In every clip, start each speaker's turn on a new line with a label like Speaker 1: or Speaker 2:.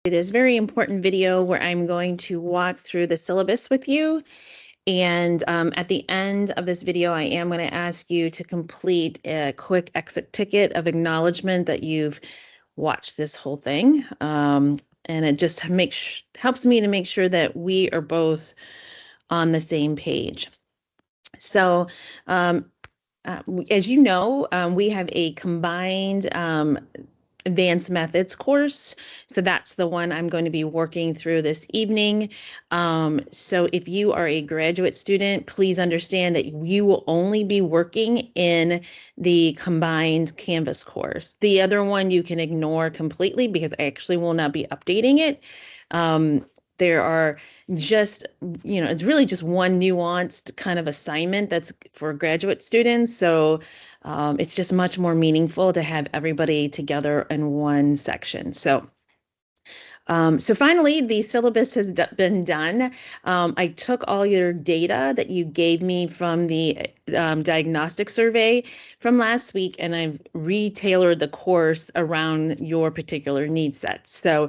Speaker 1: This very important video where I'm going to walk through the syllabus with you. And at the end of this video, I am going to ask you to complete a quick exit ticket of acknowledgement that you've watched this whole thing. And it just helps me to make sure that we are both on the same page. So, as you know, we have a combined advanced methods course. So that's the one I'm going to be working through this evening. So if you are a graduate student, please understand that you will only be working in the combined Canvas course. The other one you can ignore completely because I actually will not be updating it. There are just, it's really just one nuanced kind of assignment that's for graduate students. So it's just much more meaningful to have everybody together in one section. So finally, the syllabus has been done. I took all your data that you gave me from the diagnostic survey from last week, and I've retailored the course around your particular need sets. So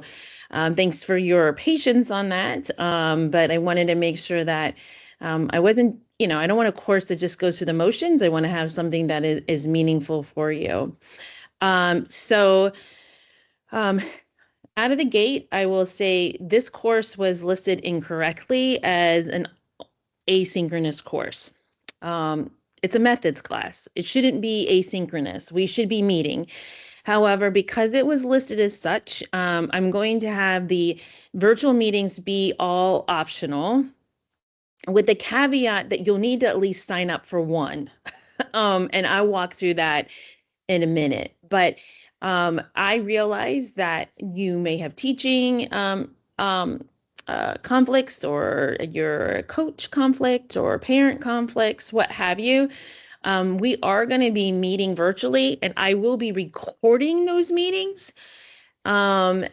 Speaker 1: thanks for your patience on that. But I wanted to make sure that I wasn't, I don't want a course that just goes through the motions. I want to have something that is meaningful for you. Out of the gate, I will say this course was listed incorrectly as an asynchronous course. It's a methods class. It shouldn't be asynchronous. We should be meeting. However, because it was listed as such, I'm going to have the virtual meetings be all optional with the caveat that you'll need to at least sign up for one. And I'll walk through that in a minute. But I realize that you may have teaching conflicts, or your coach conflict, or parent conflicts, what have you. We are going to be meeting virtually, and I will be recording those meetings. So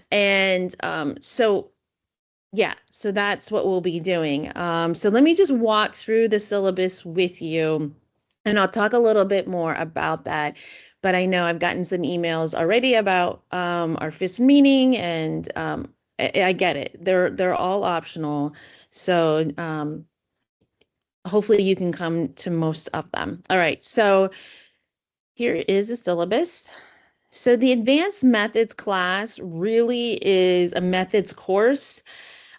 Speaker 1: that's what we'll be doing. So let me just walk through the syllabus with you, and I'll talk a little bit more about that. But I know I've gotten some emails already about our fifth meeting, and I get it. They're all optional. So hopefully you can come to most of them. All right, so here is the syllabus. So the advanced methods class really is a methods course.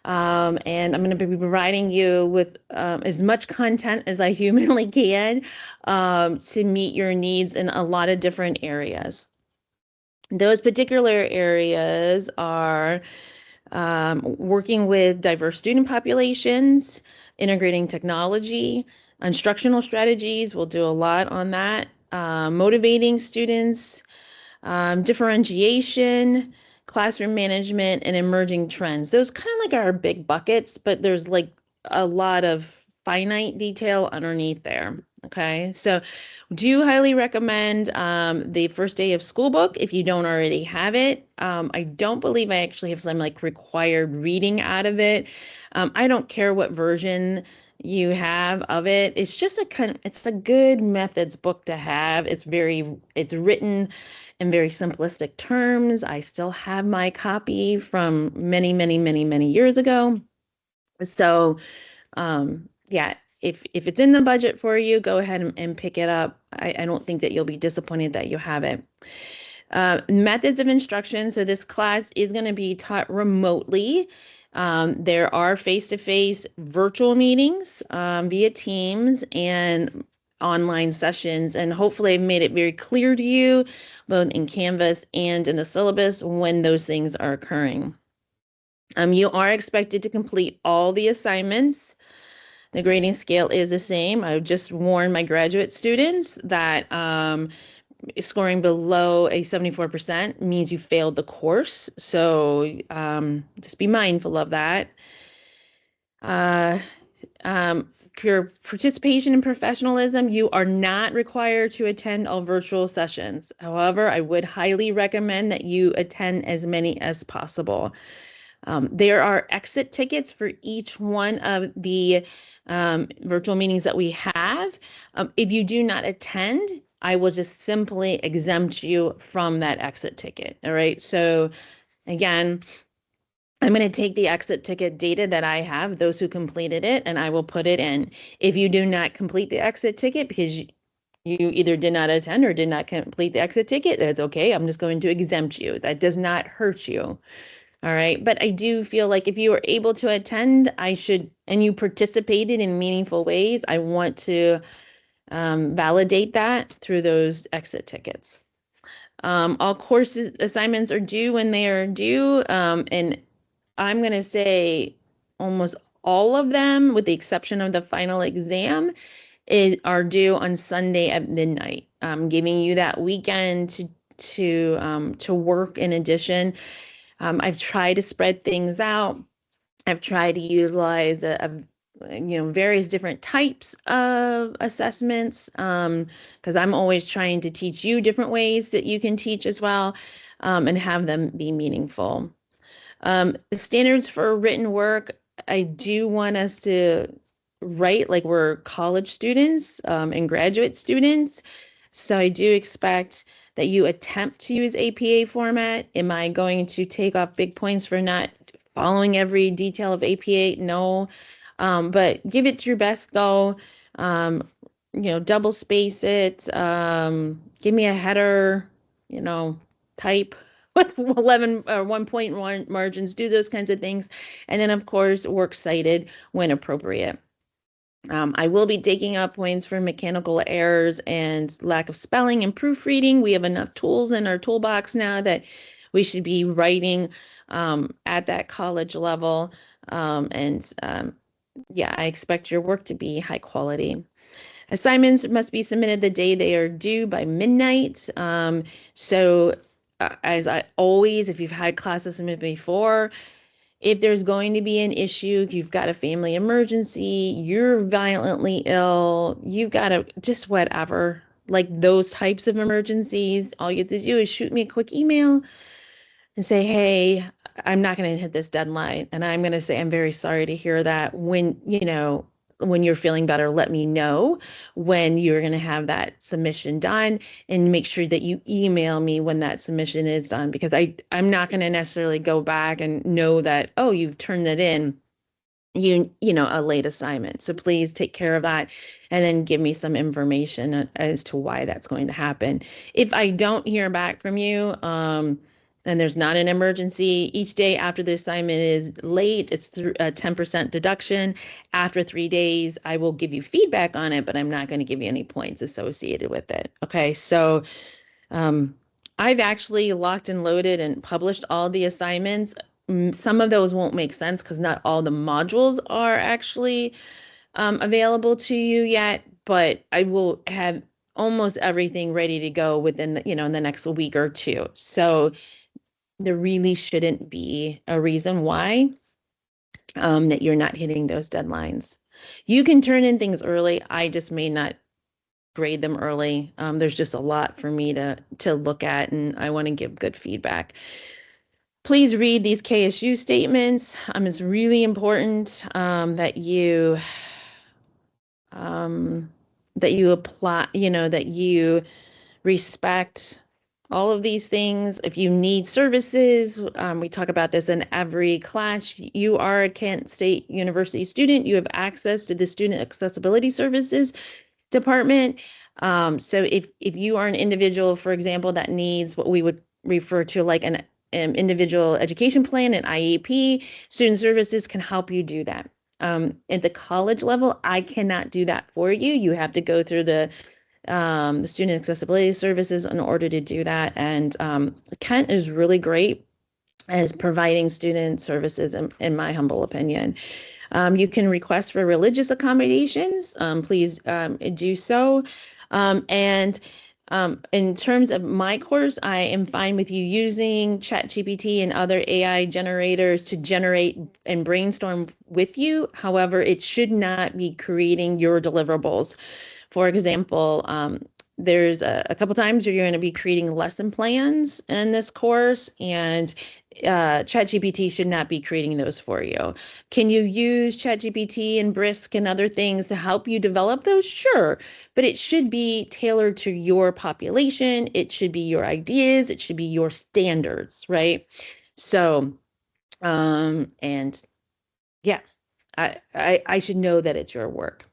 Speaker 1: And I'm going to be providing you with as much content as I humanly can to meet your needs in a lot of different areas. Those particular areas are working with diverse student populations, integrating technology, instructional strategies. We'll do a lot on that. Motivating students, differentiation, classroom management, and emerging trends. Those kind of like our big buckets, but there's like a lot of finite detail underneath there. Okay, so do highly recommend the first day of school book if you don't already have it. I don't believe I actually have some like required reading out of it. I don't care what version you have of it. It's just it's a good methods book to have. It's written in very simplistic terms. I still have my copy from many, many, many, many years ago. So, yeah, if it's in the budget for you, go ahead and pick it up. I don't think that you'll be disappointed that you have it. Methods of instruction. So this class is going to be taught remotely. There are face-to-face virtual meetings via Teams and online sessions, and hopefully I've made it very clear to you, both in Canvas and in the syllabus, when those things are occurring. You are expected to complete all the assignments. The grading scale is the same. I would just warn my graduate students that scoring below a 74% means you failed the course. So just be mindful of that. Your participation and professionalism, you are not required to attend all virtual sessions. However, I would highly recommend that you attend as many as possible. There are exit tickets for each one of the virtual meetings that we have. If you do not attend, I will just simply exempt you from that exit ticket. All right. So again, I'm going to take the exit ticket data that I have, those who completed it, and I will put it in. If you do not complete the exit ticket because you either did not attend or did not complete the exit ticket, that's okay. I'm just going to exempt you. That does not hurt you. All right. But I do feel like if you were able to attend, I should, and you participated in meaningful ways, I want to validate that through those exit tickets. All course assignments are due when they are due. And I'm going to say almost all of them, with the exception of the final exam, are due on Sunday at midnight. Giving you that weekend to work in addition. I've tried to spread things out. I've tried to utilize various different types of assessments because I'm always trying to teach you different ways that you can teach as well, and have them be meaningful. The standards for written work, I do want us to write like we're college students and graduate students. So I do expect that you attempt to use APA format. Am I going to take off big points for not following every detail of APA? No. But give it your best go. Um, double space it. Give me a header, type with 11 or 1.1 margins, do those kinds of things. And then, of course, works cited when appropriate. I will be taking up points for mechanical errors and lack of spelling and proofreading. We have enough tools in our toolbox now that we should be writing at that college level. Yeah, I expect your work to be high quality. Assignments must be submitted the day they are due by midnight. As I always, if you've had classes submitted before, if there's going to be an issue, you've got a family emergency, you're violently ill, you've got a just whatever, like those types of emergencies, all you have to do is shoot me a quick email and say, hey, I'm not going to hit this deadline. And I'm going to say, I'm very sorry to hear that. When you're feeling better, let me know when you're going to have that submission done, and make sure that you email me when that submission is done, because I'm not going to necessarily go back and know that, oh, you've turned it in, a late assignment. So please take care of that and then give me some information as to why that's going to happen. If I don't hear back from you, and there's not an emergency, each day after the assignment is late, it's a 10% deduction. After 3 days, I will give you feedback on it, but I'm not going to give you any points associated with it. Okay, so um, I've actually locked and loaded and published all the assignments. Some of those won't make sense because not all the modules are actually available to you yet, but I will have almost everything ready to go within in the next week or two. So there really shouldn't be a reason why that you're not hitting those deadlines. You can turn in things early. I just may not grade them early. There's just a lot for me to look at, and I want to give good feedback. Please read these KSU statements. It's really important that you apply, that you respect all of these things. If you need services, we talk about this in every class. You are a Kent State University student. You have access to the Student Accessibility Services Department. So if you are an individual, for example, that needs what we would refer to like an individual education plan, an IEP, Student Services can help you do that. At the college level, I cannot do that for you. You have to go through the Student Accessibility Services in order to do that. And Kent is really great as providing student services, in my humble opinion. You can request for religious accommodations. Please do so. And in terms of my course, I am fine with you using ChatGPT and other AI generators to generate and brainstorm with you. However, it should not be creating your deliverables. For example, there's a couple times where you're going to be creating lesson plans in this course, and ChatGPT should not be creating those for you. Can you use ChatGPT and Brisk and other things to help you develop those? Sure, but it should be tailored to your population. It should be your ideas. It should be your standards, right? So And yeah, I should know that it's your work.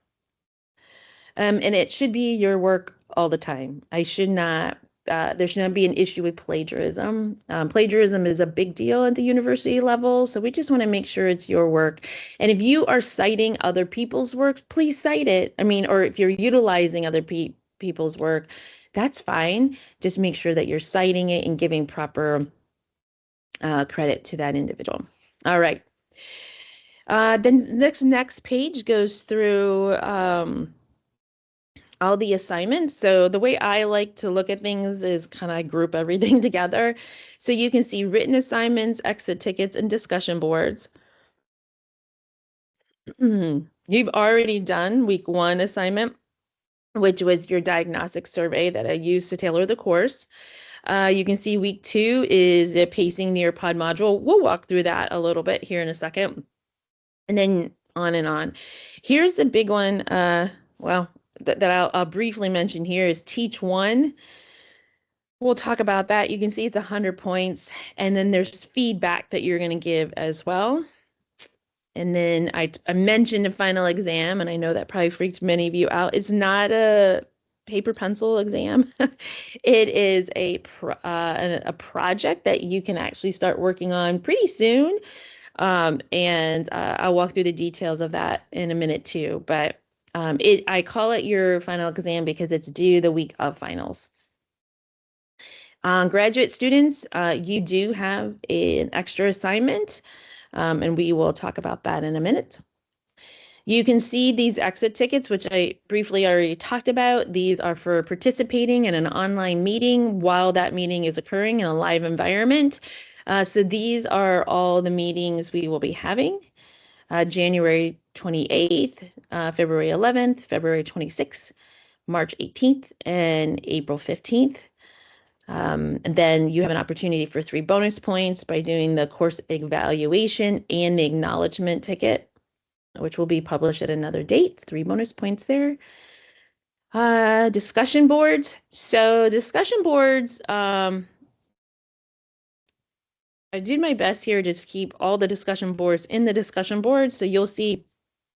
Speaker 1: And it should be your work all the time. There should not be an issue with plagiarism. Plagiarism is a big deal at the university level, so we just want to make sure it's your work. And if you are citing other people's work, please cite it. I mean, or if you're utilizing other people's work, that's fine. Just make sure that you're citing it and giving proper credit to that individual. All right. Then next page goes through all the assignments. So the way I like to look at things is kind of group everything together. So you can see written assignments, exit tickets, and discussion boards. You've already done week 1 assignment, which was your diagnostic survey that I used to tailor the course. You can see week 2 is pacing the Nearpod module. We'll walk through that a little bit here in a second. And then on and on. Here's the big one, well, that I'll briefly mention here is Teach 1. We'll talk about that. You can see it's 100 points, and then there's feedback that you're going to give as well. And then I mentioned a final exam, and I know that probably freaked many of you out. It's not a paper pencil exam. It is a project that you can actually start working on pretty soon. And I'll walk through the details of that in a minute too. But I call it your final exam because it's due the week of finals. Graduate students, you do have an extra assignment, and we will talk about that in a minute. You can see these exit tickets, which I briefly already talked about. These are for participating in an online meeting while that meeting is occurring in a live environment. So these are all the meetings we will be having. January 28th, February 11th, February 26th, March 18th, and April 15th. And then you have an opportunity for 3 bonus points by doing the course evaluation and the acknowledgement ticket, which will be published at another date. 3 bonus points there. Discussion boards. So discussion boards, I did my best here to just keep all the discussion boards in the discussion boards. So you'll see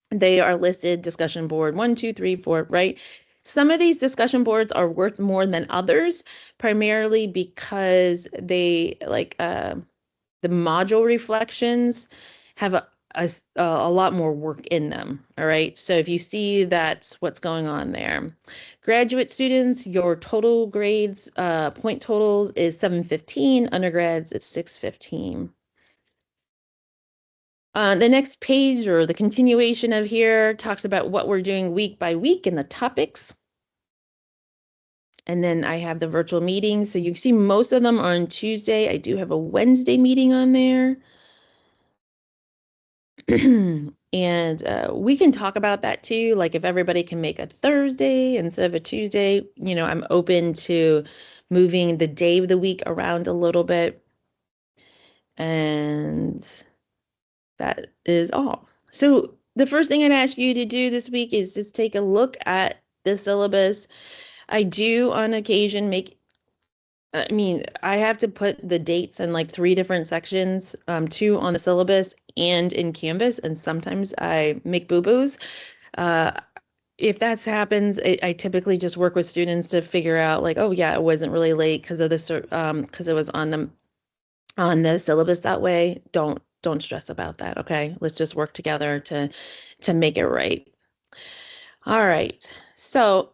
Speaker 1: they are listed discussion board 1, 2, 3, 4, right? Some of these discussion boards are worth more than others, primarily because they like the module reflections have a lot more work in them. All right. So if you see that's what's going on there. Graduate students, your total grades, point totals is 715. Undergrads, it's 615. The next page or the continuation of here talks about what we're doing week by week and the topics. And then I have the virtual meetings. So you see most of them are on Tuesday. I do have a Wednesday meeting on there. And we can talk about that too. Like if everybody can make a Thursday instead of a Tuesday, I'm open to moving the day of the week around a little bit. And that is all. So the first thing I'd ask you to do this week is just take a look at the syllabus. I do on occasion I have to put the dates in like 3 different sections, 2 on the syllabus and in Canvas, and sometimes I make boo-boos. If that happens, I typically just work with students to figure out like, oh yeah, it wasn't really late because of this, because it was on the syllabus that way. Don't stress about that, okay? Let's just work together to make it right. All right. So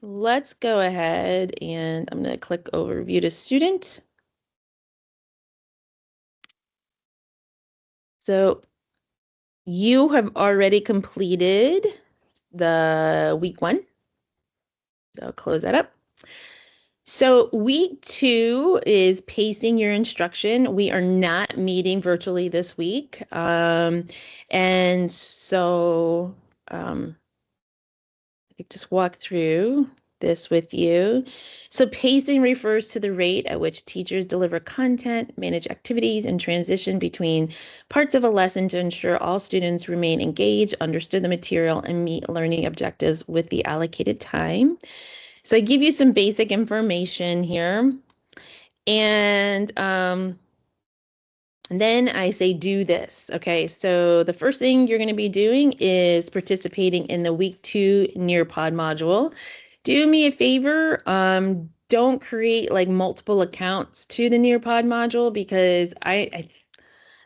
Speaker 1: let's go ahead and I'm going to click overview to student. So you have already completed the week 1. So I'll close that up. So week 2 is pacing your instruction. We are not meeting virtually this week. And so I could just walk through this with you. So pacing refers to the rate at which teachers deliver content, manage activities, and transition between parts of a lesson to ensure all students remain engaged, understood the material, and meet learning objectives with the allocated time. So I give you some basic information here. And And then I say, do this. Okay. So the first thing you're going to be doing is participating in the week 2 Nearpod module. Do me a favor. Don't create like multiple accounts to the Nearpod module because I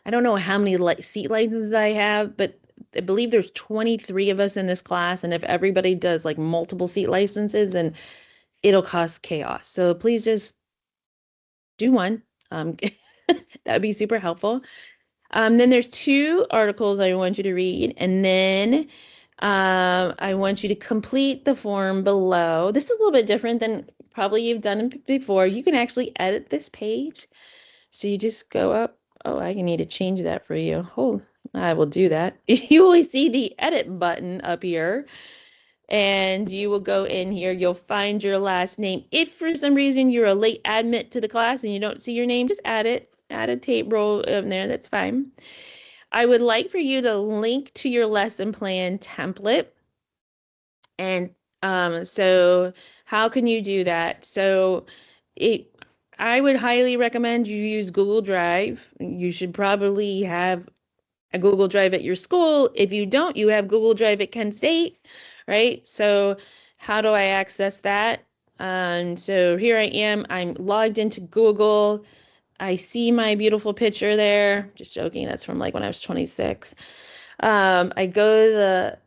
Speaker 1: don't know how many seat licenses I have, but I believe there's 23 of us in this class. And if everybody does like multiple seat licenses, then it'll cause chaos. So please just do one. That would be super helpful. Then there's 2 articles I want you to read, and then I want you to complete the form below. This is a little bit different than probably you've done before. You can actually edit this page. So you just go up. Oh, I need to change that for you. Hold, I will do that. You always see the edit button up here, and you will go in here. You'll find your last name. If for some reason you're a late admit to the class and you don't see your name, just add it. Add a tape roll in there. That's fine. I would like for you to link to your lesson plan template. And so how can you do that? So it I would highly recommend you use Google Drive. You should probably have a Google Drive at your school. If you don't, you have Google Drive at Kent State, right? So how do I access that? So here I am. I'm logged into Google. I see my beautiful picture there. Just joking. That's from like when I was 26. I go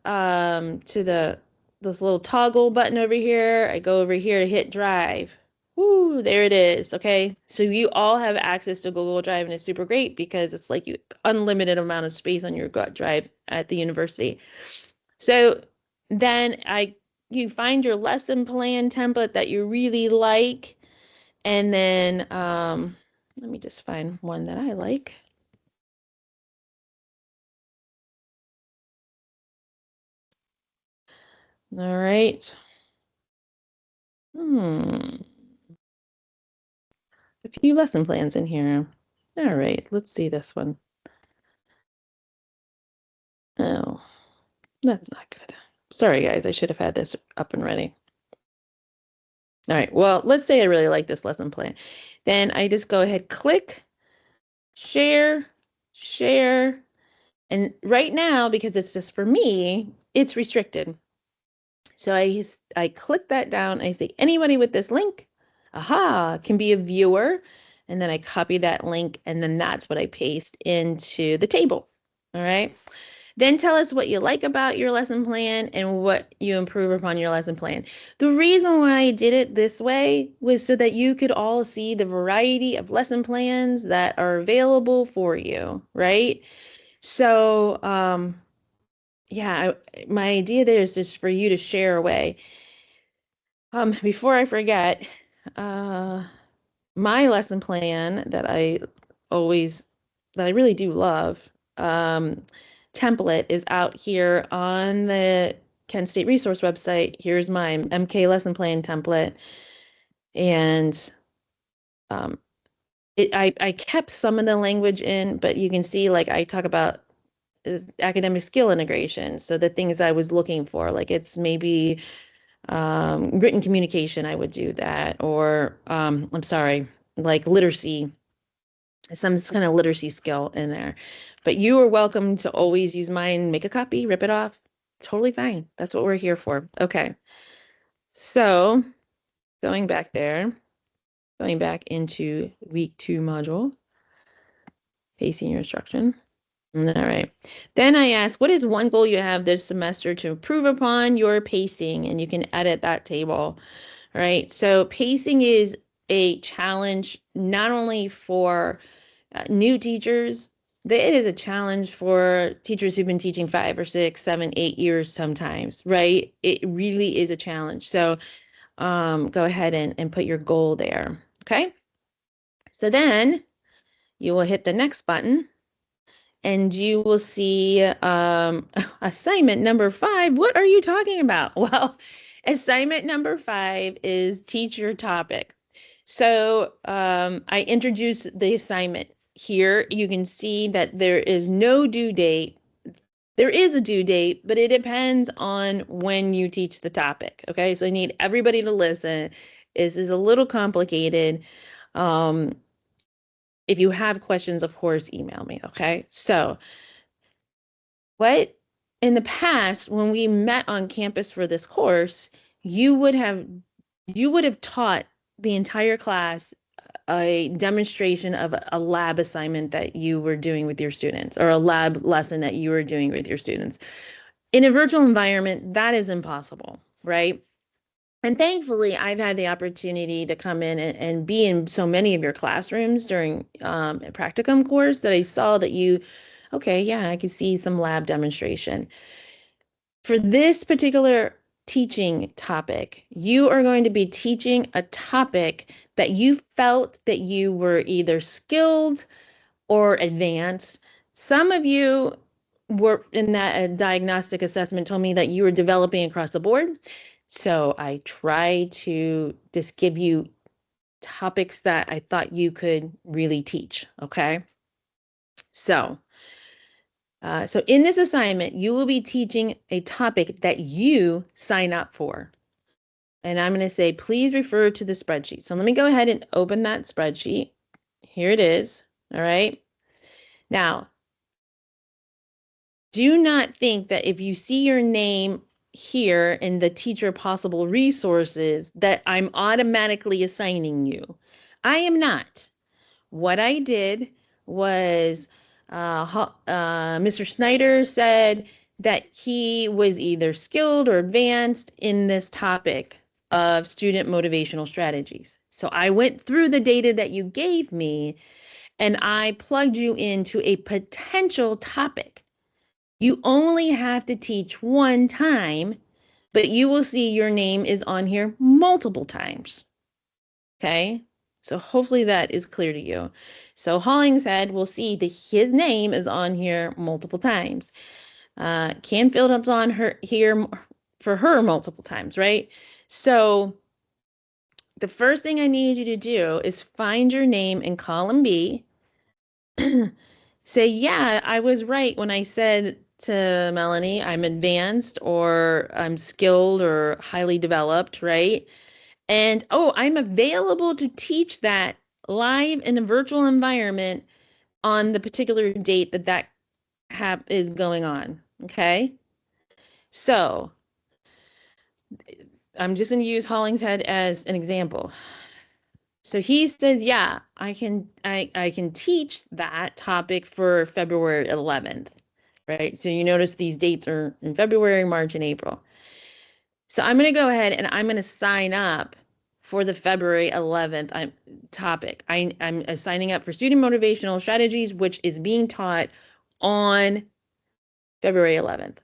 Speaker 1: to the this little toggle button over here. I go over here to hit drive. Woo, there it is. Okay. So you all have access to Google Drive and it's super great because it's like you unlimited amount of space on your drive at the university. So then you find your lesson plan template that you really like. And then let me just find one that I like. All right. Hmm. A few lesson plans in here. All right, let's see this one. Oh, that's not good. Sorry, guys, I should have had this up and ready. All right, well, let's say I really like this lesson plan. Then I just go ahead, click, share, share. And right now, because it's just for me, it's restricted. So I click that down. I say anybody with this link, aha, can be a viewer. And then I copy that link, and then that's what I paste into the table. All right. Then tell us what you like about your lesson plan and what you improve upon your lesson plan. The reason why I did it this way was so that you could all see the variety of lesson plans that are available for you, right? So, yeah, my idea there is just for you to share away. Before I forget, uh, my lesson plan always, that I really do love, template is out here on the Kent State Resource website. Here's my MK lesson plan template. And um, I kept some of the language in, but you can see like I talk about academic skill integration. So the things I was looking for, like it's maybe written communication, I would do that. Or I'm sorry, like literacy, some kind of literacy skill in there. But you are welcome to always use mine, make a copy, rip it off. Totally fine. That's what we're here for. Okay. So going back there, going back into week 2 module, pacing your instruction. All right. Then I ask, what is one goal you have this semester to improve upon your pacing? And you can edit that table. All right. So pacing is a challenge not only for new teachers, it is a challenge for teachers who've been teaching 5 or 6, 7, 8 years sometimes, right? It really is a challenge. So go ahead and put your goal there. Okay. So then you will hit the next button and you will see assignment number 5. What are you talking about? Well, assignment number 5 is teach your topic. So I introduced the assignment here. You can see that there is no due date. There is a due date, but it depends on when you teach the topic. Okay, so I need everybody to listen. This is a little complicated. Um, if you have questions, of course, email me. Okay. So, what in the past, when we met on campus for this course, you would have you would have taught the entire class a demonstration of a lab assignment that you were doing with your students, or a lab lesson that you were doing with your students. In a virtual environment, that is impossible, right? And thankfully, I've had the opportunity to come in and be in so many of your classrooms during a practicum course that I saw that you, okay, yeah, I could see some lab demonstration. For this particular teaching topic, you are going to be teaching a topic that you felt that you were either skilled or advanced. Some of you were in that diagnostic assessment told me that you were developing across the board. So I try to just give you topics that I thought you could really teach. Okay. So, so in this assignment, you will be teaching a topic that you sign up for. And I'm going to say, please refer to the spreadsheet. So let me go ahead and open that spreadsheet. Here it is. All right. Now, do not think that if you see your name here in the teacher possible resources that I'm automatically assigning you. I am not. What I did was Mr. Snyder said that he was either skilled or advanced in this topic of student motivational strategies. So I went through the data that you gave me and I plugged you into a potential topic. You only have to teach one time, but you will see your name is on here multiple times. Okay. So hopefully that is clear to you. So Hollingshead will see that his name is on here multiple times. Canfield is on her here for her multiple times, right? So the first thing I need you to do is find your name in column B. Say, yeah, I was right when I said to Melanie, I'm advanced or I'm skilled or highly developed, right? And oh, I'm available to teach that live in a virtual environment on the particular date that is going on. Okay. So I'm just going to use Hollingshead as an example. So he says, yeah, I can teach that topic for February 11th, right? So you notice these dates are in February, March, and April. So I'm going to go ahead and I'm going to sign up for the February 11th topic. I'm signing up for student motivational strategies, which is being taught on February 11th.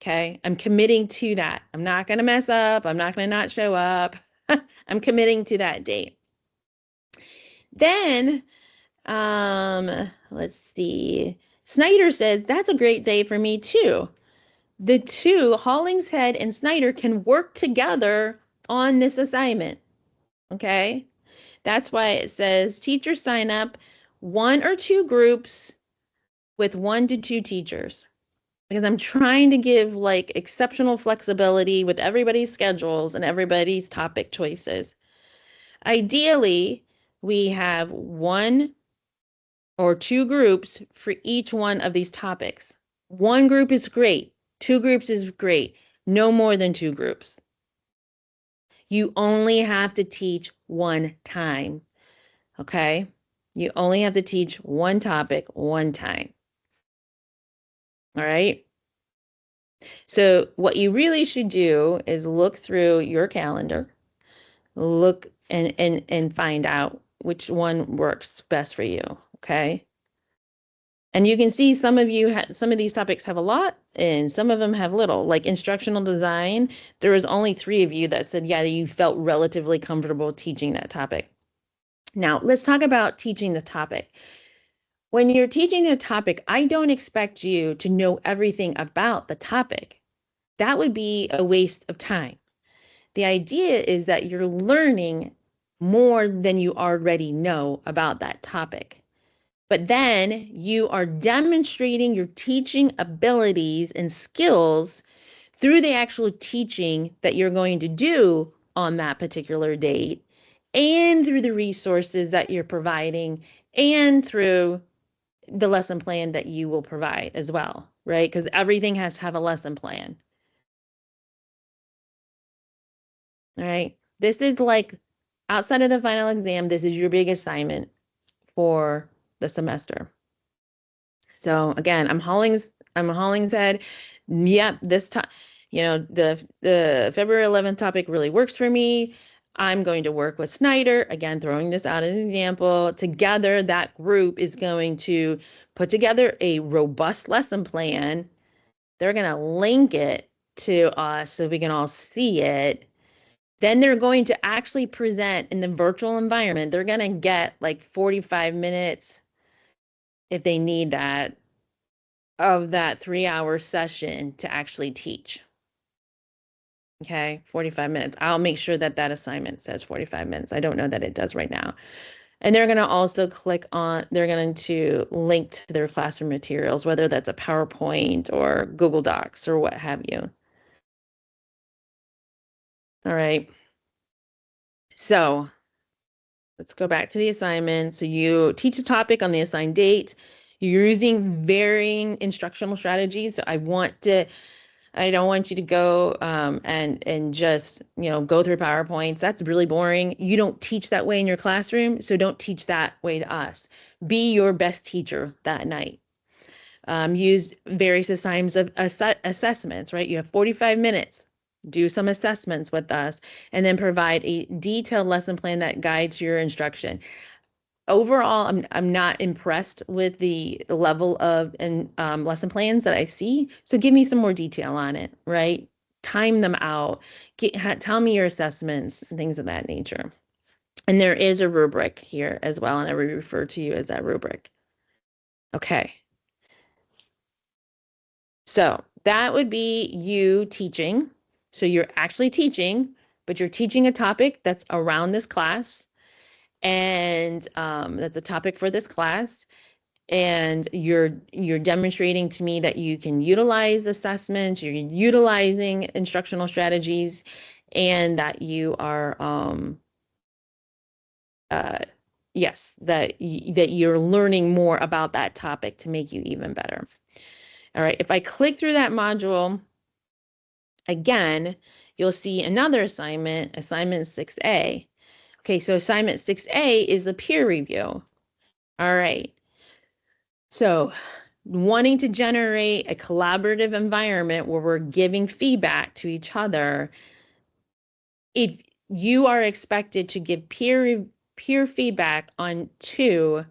Speaker 1: Okay. I'm committing to that. I'm not going to mess up. I'm not going to not show up. I'm committing to that date. Then, let's see. Snyder says, that's a great day for me too. The two, Hollingshead and Snyder, can work together on this assignment. Okay. That's why it says teachers sign up 1 or 2 groups with 1 to 2 teachers. Because I'm trying to give like exceptional flexibility with everybody's schedules and everybody's topic choices. Ideally, we have 1 or 2 groups for each one of these topics. 1 group is great. 2 groups is great. No more than 2 groups. You only have to teach 1 time. Okay? You only have to teach 1 topic 1 time. All right? So what you really should do is look through your calendar, look and find out which one works best for you. Okay? And you can see some of these topics have a lot and some of them have little. Like instructional design, there was only 3 of you that said, yeah, you felt relatively comfortable teaching that topic. Now, let's talk about teaching the topic. When you're teaching a topic, I don't expect you to know everything about the topic. That would be a waste of time. The idea is that you're learning more than you already know about that topic. But then you are demonstrating your teaching abilities and skills through the actual teaching that you're going to do on that particular date and through the resources that you're providing and through the lesson plan that you will provide as well, right? Because everything has to have a lesson plan. All right. This is like outside of the final exam, this is your big assignment for the semester. So again, I'm Hollingshead. Yep, this time, the February 11th topic really works for me. I'm going to work with Snyder, again, throwing this out as an example. Together, that group is going to put together a robust lesson plan. They're going to link it to us so we can all see it. Then they're going to actually present in the virtual environment. They're going to get like 45 minutes if they need that of that 3 hour session to actually teach. Okay, 45 minutes. I'll make sure that that assignment says 45 minutes. I don't know that it does right now. And they're going to also they're going to link to their classroom materials, whether that's a PowerPoint or Google Docs or what have you. All right. So let's go back to the assignment. So you teach a topic on the assigned date. You're using varying instructional strategies. So I don't want you to go and just, go through PowerPoints. That's really boring. You don't teach that way in your classroom, so don't teach that way to us. Be your best teacher that night. Use various times of assessments, right? You have 45 minutes. Do some assessments with us, and then provide a detailed lesson plan that guides your instruction. Overall, I'm not impressed with the level of lesson plans that I see. So give me some more detail on it, right? Time them out. Tell me your assessments and things of that nature. And there is a rubric here as well, and I will refer to you as that rubric. Okay. So that would be you teaching. So you're actually teaching, but you're teaching a topic that's around this class, and that's a topic for this class. And you're demonstrating to me that you can utilize assessments, you're utilizing instructional strategies, and that you are uh yes, that you're learning more about that topic to make you even better. All right, if I click through that module again, you'll see another assignment 6A. Okay, so assignment 6A is a peer review. All right. So wanting to generate a collaborative environment where we're giving feedback to each other, if you are expected to give peer feedback on two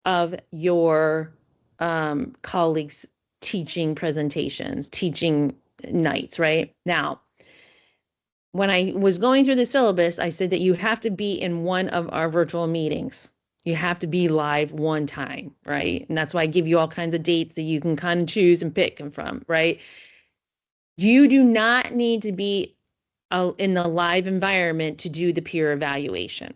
Speaker 1: of your colleagues' teaching presentations, teaching nights, right? Now, when I was going through the syllabus, I said that you have to be in one of our virtual meetings. You have to be live one time, right? And that's why I give you all kinds of dates that you can kind of choose and pick them from, right? You do not need to be in the live environment to do the peer evaluation.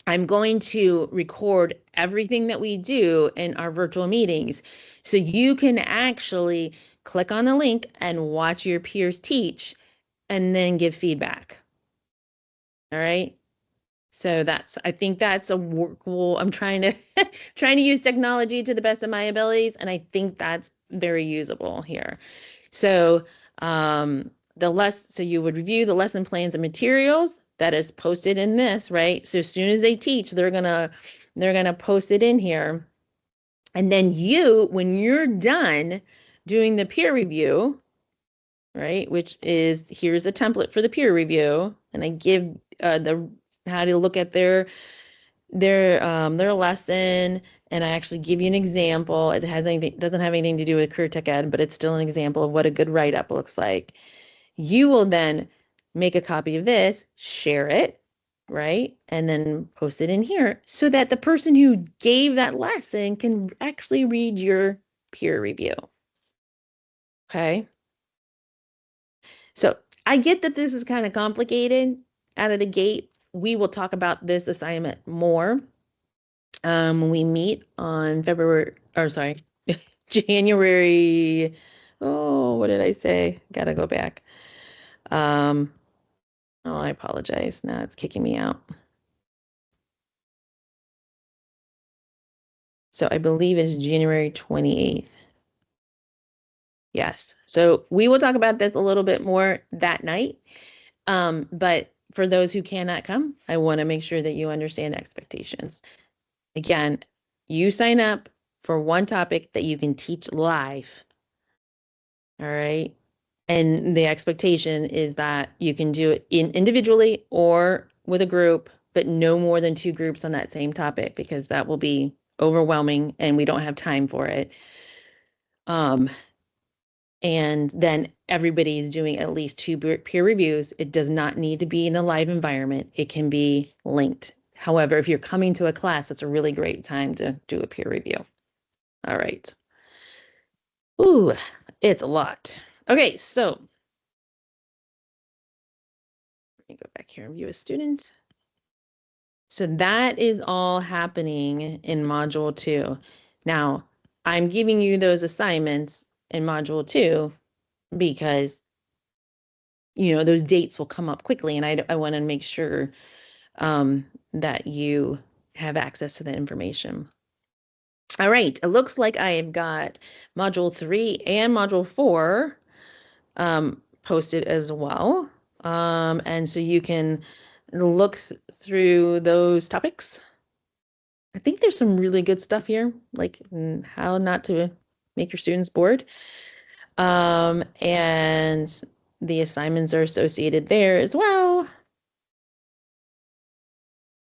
Speaker 1: I'm going to record everything that we do in our virtual meetings so you can actually click on the link and watch your peers teach and then give feedback. All right. So I think that's a workable, I'm trying to trying to use technology to the best of my abilities, and I think that's very usable here. So so you would review the lesson plans and materials that is posted in this, right? So as soon as they teach, they're gonna post it in here. And then when you're done doing the peer review, right, which is here's a template for the peer review, and I give the how to look at their lesson, and I actually give you an example. Doesn't have anything to do with career tech ed, but it's still an example of what a good write-up looks like. You will then make a copy of this, share it, right? And then post it in here so that the person who gave that lesson can actually read your peer review. Okay. So I get that this is kind of complicated out of the gate. We will talk about this assignment more when we meet on January. Oh, what did I say? Gotta go back. Um, oh, I apologize. Now it's kicking me out. So I believe it's January 28th. Yes. So we will talk about this a little bit more that night. But for those who cannot come, I want to make sure that you understand expectations. Again, you sign up for one topic that you can teach live. All right. And the expectation is that you can do it individually or with a group, but no more than two groups on that same topic because that will be overwhelming and we don't have time for it. And then everybody's doing at least two peer reviews. It does not need to be in a live environment. It can be linked. However, if you're coming to a class, it's a really great time to do a peer review. All right. Ooh, it's a lot. Okay, so let me go back here and view a student. So that is all happening in module 2. Now, I'm giving you those assignments in module 2 because those dates will come up quickly and I want to make sure that you have access to that information. All right, it looks like I've got module 3 and module 4 posted as well. And so you can look through those topics. I think there's some really good stuff here, like how not to make your students bored. And the assignments are associated there as well.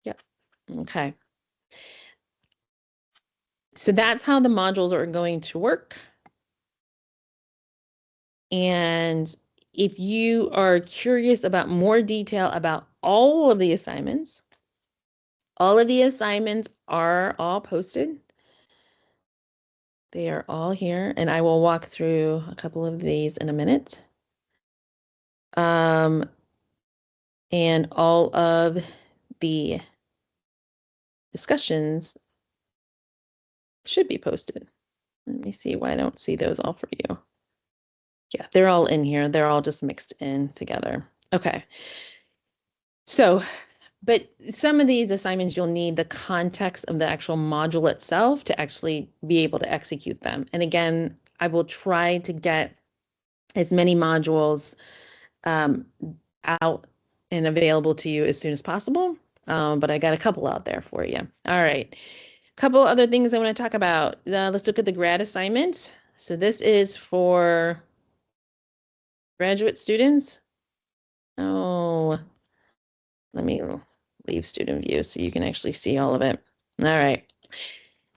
Speaker 1: Yep. Okay. So that's how the modules are going to work. And if you are curious about more detail about all of the assignments are all posted. They are all here, and I will walk through a couple of these in a minute. And all of the discussions should be posted. Let me see why I don't see those all for you. Yeah, they're all in here. They're all just mixed in together. Okay. So, but some of these assignments, you'll need the context of the actual module itself to actually be able to execute them. And again, I will try to get as many modules out and available to you as soon as possible. But I got a couple out there for you. All right. A couple other things I want to talk about. Let's look at the grad assignments. So this is for graduate students. Oh, let me leave student view so you can actually see all of it. All right.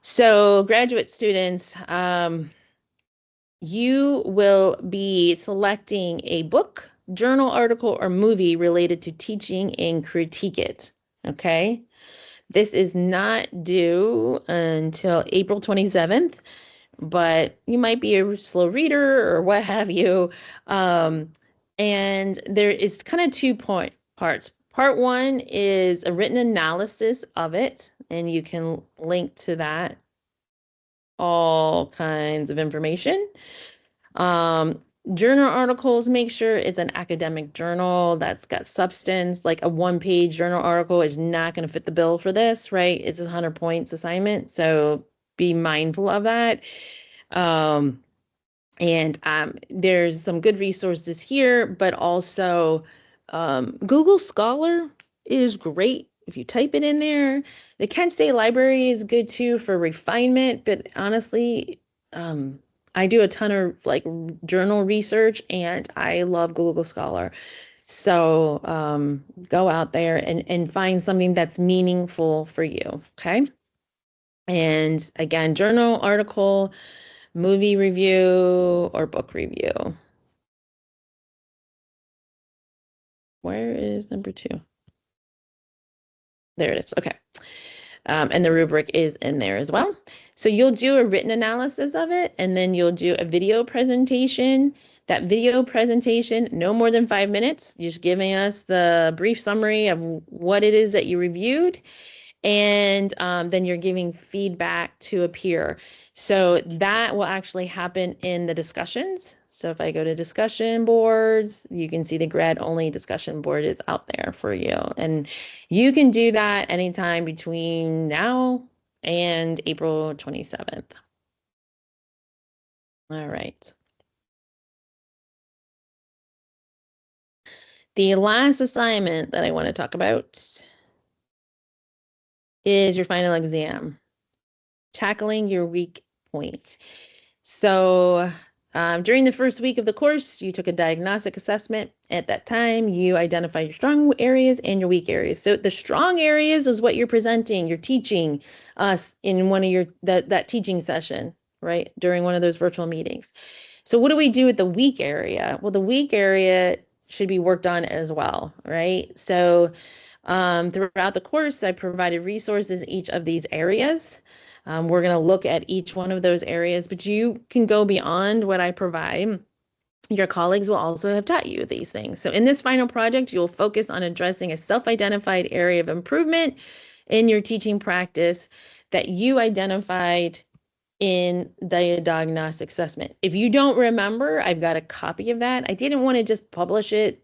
Speaker 1: So graduate students, you will be selecting a book, journal article, or movie related to teaching and critique it. Okay. This is not due until April 27th, but you might be a slow reader or what have you. And there is kind of two parts. Part 1 is a written analysis of it, and you can link to that, all kinds of information. Journal articles, make sure it's an academic journal that's got substance. Like a 1-page journal article is not going to fit the bill for this, right? It's a 100 points assignment, so be mindful of that. And there's some good resources here, but also Google Scholar is great if you type it in there. The Kent State Library is good too for refinement, but honestly, I do a ton of like journal research and I love Google Scholar. So go out there and find something that's meaningful for you, okay? And again, journal article, movie review, or book review. Where is number 2? There it is. Okay. And the rubric is in there as well. So you'll do a written analysis of it, and then you'll do a video presentation. That video presentation, no more than 5 minutes, just giving us the brief summary of what it is that you reviewed. And then you're giving feedback to a peer. So that will actually happen in the discussions. So if I go to discussion boards, you can see the grad only discussion board is out there for you. And you can do that anytime between now and April 27th. All right. The last assignment that I want to talk about is your final exam, tackling your weak point. So, during the first week of the course, you took a diagnostic assessment. At that time, you identified your strong areas and your weak areas. So the strong areas is what you're presenting, you're teaching us in one of your that teaching session, right? During one of those virtual meetings. So what do we do with the weak area? Well, the weak area should be worked on as well, right? So throughout the course, I provided resources in each of these areas. We're going to look at each one of those areas, but you can go beyond what I provide. Your colleagues will also have taught you these things. So in this final project, you'll focus on addressing a self-identified area of improvement in your teaching practice that you identified in the diagnostic assessment. If you don't remember, I've got a copy of that. I didn't want to just publish it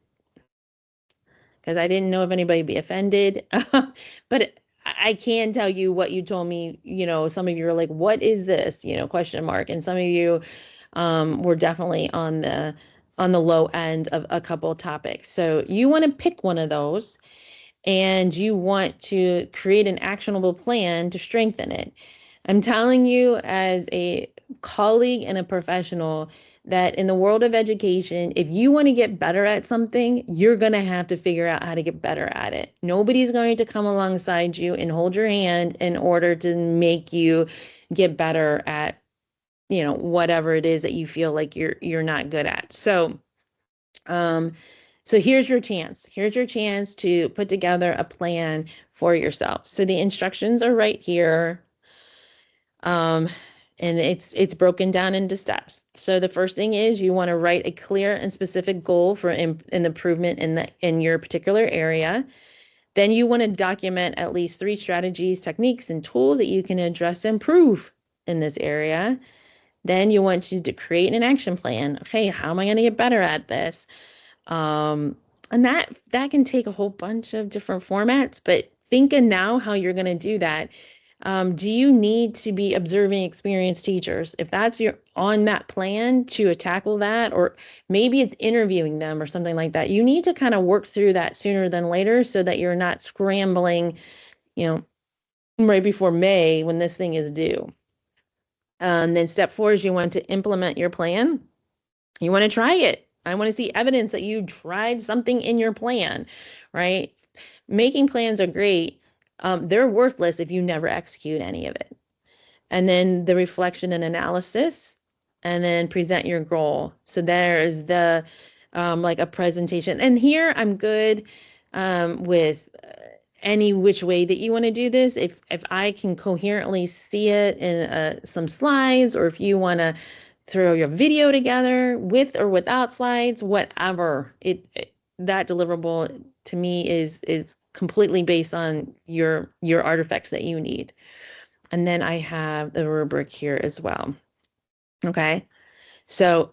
Speaker 1: because I didn't know if anybody would be offended. But I can tell you what you told me. Some of you are like, what is this? Question mark. And some of you were definitely on the low end of a couple of topics. So you want to pick one of those and you want to create an actionable plan to strengthen it. I'm telling you, as a colleague and a professional, that in the world of education, if you want to get better at something, you're going to have to figure out how to get better at it. Nobody's going to come alongside you and hold your hand in order to make you get better at, whatever it is that you feel like you're not good at. Um, so here's your chance. Here's your chance to put together a plan for yourself. So the instructions are right here. And it's broken down into steps. So the first thing is you want to write a clear and specific goal for an improvement in your particular area. Then you want to document at least 3 strategies, techniques, and tools that you can address and improve in this area. Then you want to create an action plan. Okay, how am I going to get better at this? And that can take a whole bunch of different formats, but think of now how you're going to do that. Do you need to be observing experienced teachers? If that's your on that plan to tackle that, or maybe it's interviewing them or something like that, you need to kind of work through that sooner than later so that you're not scrambling, you know, right before May when this thing is due. Then step 4 is you want to implement your plan. You want to try it. I want to see evidence that you tried something in your plan, right? Making plans are great. They're worthless if you never execute any of it. And then the reflection and analysis, and then present your goal. So there is the like a presentation. And here I'm good with any which way that you want to do this. If I can coherently see it in some slides, or if you want to throw your video together with or without slides, whatever that deliverable to me is completely based on your artifacts that you need. And then I have the rubric here as well. Okay. So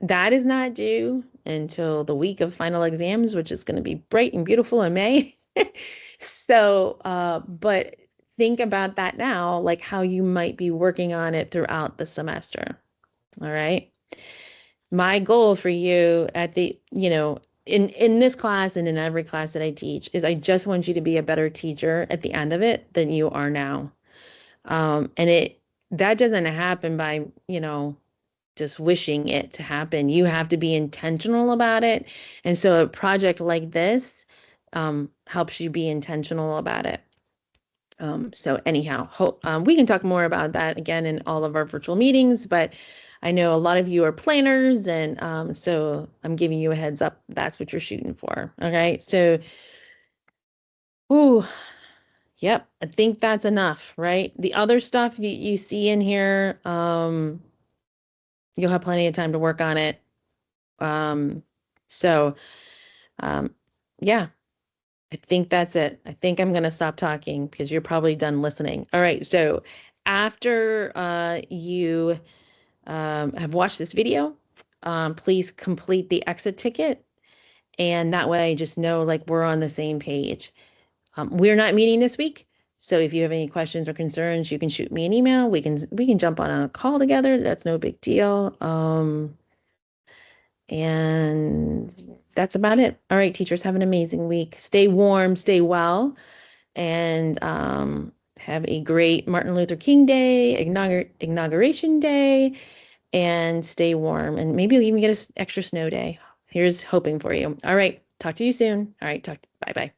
Speaker 1: that is not due until the week of final exams, which is going to be bright and beautiful in May. So, but think about that now, like how you might be working on it throughout the semester. All right. My goal for you at the, in this class and in every class that I teach is I just want you to be a better teacher at the end of it than you are now. And that doesn't happen by, just wishing it to happen. You have to be intentional about it. And so a project like this helps you be intentional about it. So anyhow, we can talk more about that again in all of our virtual meetings, but I know a lot of you are planners, and so I'm giving you a heads up. That's what you're shooting for. Okay. So, ooh, yep, I think that's enough, right? The other stuff you see in here, you'll have plenty of time to work on it. So, yeah, I think that's it. I think I'm going to stop talking because you're probably done listening. All right. So after you have watched this video, please complete the exit ticket. And that way I just know like we're on the same page. We're not meeting this week. So if you have any questions or concerns, you can shoot me an email. We can jump on a call together. That's no big deal. And that's about it. All right, teachers, have an amazing week. Stay warm, stay well, and have a great Martin Luther King Day, inauguration day, and stay warm. And maybe you'll even get an extra snow day. Here's hoping for you. All right, talk to you soon. All right, bye bye.